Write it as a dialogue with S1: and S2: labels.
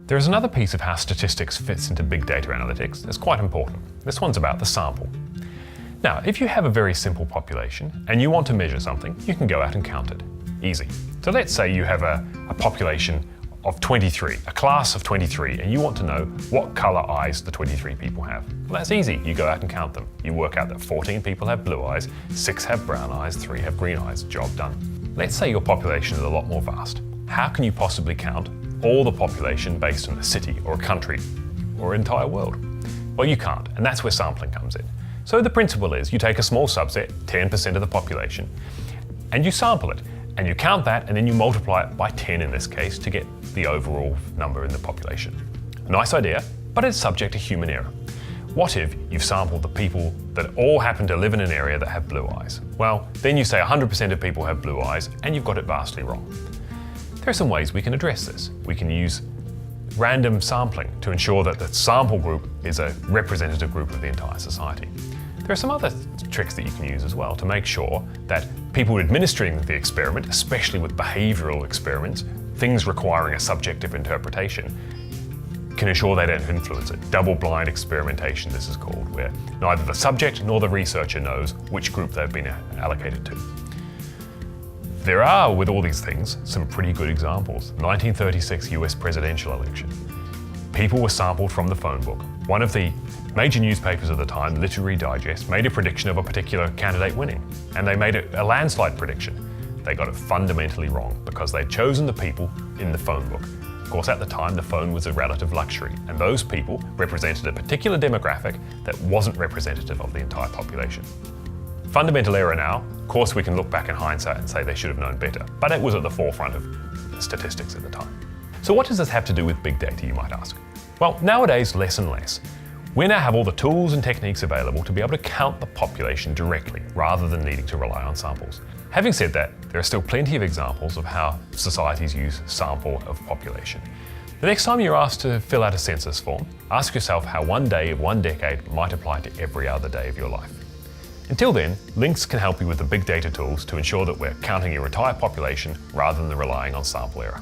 S1: There is another piece of how statistics fits into big data analytics that's quite important. This one's about the sample. Now, if you have a very simple population and you want to measure something, you can go out and count it. Easy. So let's say you have a population of 23, a class of 23, and you want to know what colour eyes the 23 people have. Well, that's easy. You go out and count them. You work out that 14 people have blue eyes, 6 have brown eyes, 3 have green eyes. Job done. Let's say your population is a lot more vast. How can you possibly count all the population based on a city or a country or an entire world? Well, you can't, and that's where sampling comes in. So the principle is you take a small subset, 10% of the population, and you sample it. And you count that, and then you multiply it by 10 in this case to get the overall number in the population. Nice idea, but it's subject to human error. What if you've sampled the people that all happen to live in an area that have blue eyes? Well, then you say 100% of people have blue eyes, and you've got it vastly wrong. There are some ways we can address this. We can use random sampling to ensure that the sample group is a representative group of the entire society. There are some other tricks that you can use as well to make sure that people administering the experiment, especially with behavioural experiments, things requiring a subjective interpretation, can ensure they don't influence it. Double-blind experimentation, this is called, where neither the subject nor the researcher knows which group they've been allocated to. There are, with all these things, some pretty good examples. 1936 US presidential election. People were sampled from the phone book. One of the major newspapers of the time, Literary Digest, made a prediction of a particular candidate winning, and they made a landslide prediction. They got it fundamentally wrong because they'd chosen the people in the phone book. Of course, at the time, the phone was a relative luxury, and those people represented a particular demographic that wasn't representative of the entire population. Fundamental error now. Of course, we can look back in hindsight and say they should have known better, but it was at the forefront of statistics at the time. So what does this have to do with big data, you might ask? Well, nowadays, less and less. We now have all the tools and techniques available to be able to count the population directly, rather than needing to rely on samples. Having said that, there are still plenty of examples of how societies use sample of population. The next time you're asked to fill out a census form, ask yourself how one day of one decade might apply to every other day of your life. Until then, Lynx can help you with the big data tools to ensure that we're counting your entire population rather than relying on sample error.